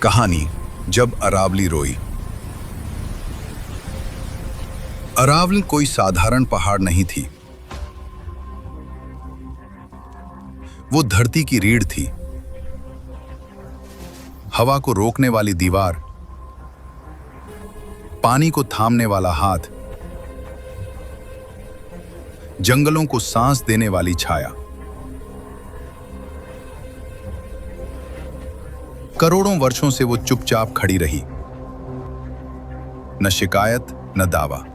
कहानी जब अरावली रोई। अरावली कोई साधारण पहाड़ नहीं थी। वो धरती की रीढ़ थी, हवा को रोकने वाली दीवार, पानी को थामने वाला हाथ, जंगलों को सांस देने वाली छाया। करोड़ों वर्षों से वो चुपचाप खड़ी रही, न शिकायत न दावा।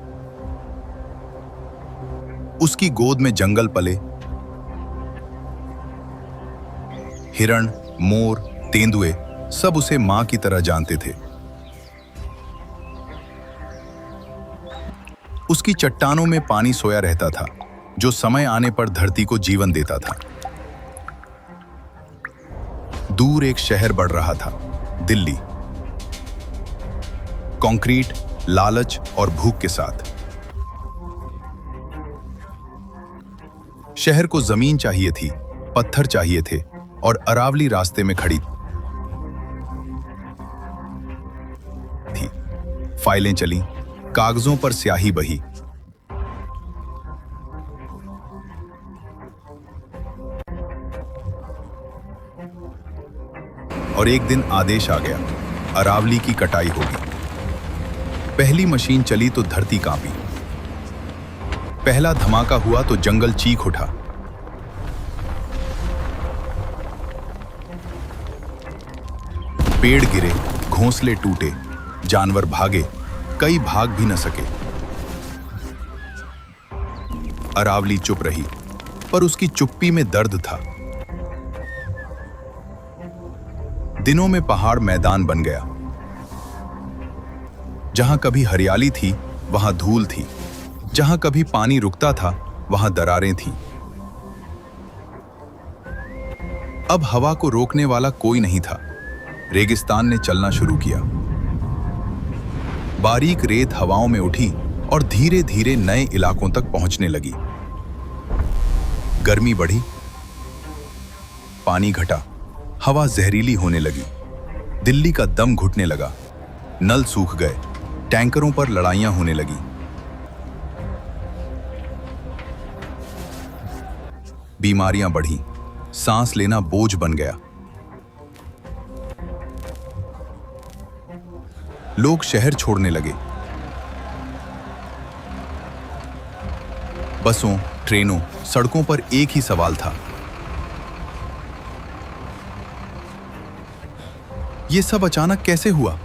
उसकी गोद में जंगल पले, हिरण, मोर, तेंदुए सब उसे मां की तरह जानते थे। उसकी चट्टानों में पानी सोया रहता था, जो समय आने पर धरती को जीवन देता था। दूर एक शहर बढ़ रहा था, दिल्ली, कंक्रीट, लालच और भूख के साथ। शहर को जमीन चाहिए थी, पत्थर चाहिए थे और अरावली रास्ते में खड़ी थी। फाइलें चली, कागजों पर स्याही बही। और एक दिन आदेश आ गया, अरावली की कटाई होगी। पहली मशीन चली तो धरती कांपी। पहला धमाका हुआ तो जंगल चीख उठा। पेड़ गिरे, घोंसले टूटे, जानवर भागे, कई भाग भी न सके। अरावली चुप रही, पर उसकी चुप्पी में दर्द था। दिनों में पहाड़ मैदान बन गया। जहां कभी हरियाली थी, वहां धूल थी। जहां कभी पानी रुकता था, वहां दरारें थीं। अब हवा को रोकने वाला कोई नहीं था। रेगिस्तान ने चलना शुरू किया। बारीक रेत हवाओं में उठी और धीरे धीरे नए इलाकों तक पहुंचने लगी। गर्मी बढ़ी, पानी घटा, हवा जहरीली होने लगी। दिल्ली का दम घुटने लगा। नल सूख गए, टैंकरों पर लड़ाइयां होने लगी। बीमारियां बढ़ी, सांस लेना बोझ बन गया। लोग शहर छोड़ने लगे। बसों, ट्रेनों, सड़कों पर एक ही सवाल था, ये सब अचानक कैसे हुआ?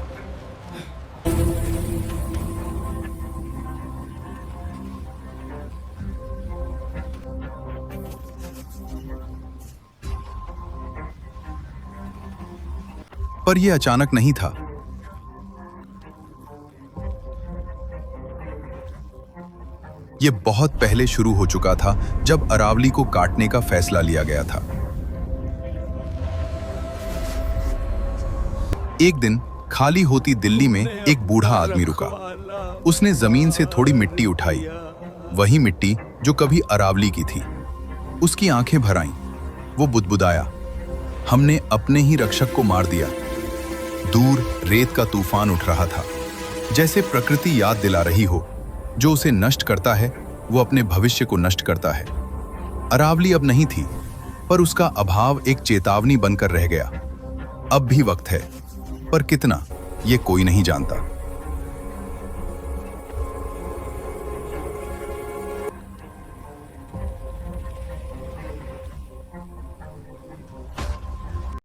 पर यह अचानक नहीं था। यह बहुत पहले शुरू हो चुका था, जब अरावली को काटने का फैसला लिया गया था। एक दिन खाली होती दिल्ली में एक बूढ़ा आदमी रुका। उसने जमीन से थोड़ी मिट्टी उठाई, वही मिट्टी जो कभी अरावली की थी। उसकी आंखें भर आईं। वो बुदबुदाया, हमने अपने ही रक्षक को मार दिया। दूर रेत का तूफान उठ रहा था, जैसे प्रकृति याद दिला रही हो, जो उसे नष्ट करता है वो अपने भविष्य को नष्ट करता है। अरावली अब नहीं थी, पर उसका अभाव एक चेतावनी बनकर रह गया। अब भी वक्त है, पर कितना, ये कोई नहीं जानता।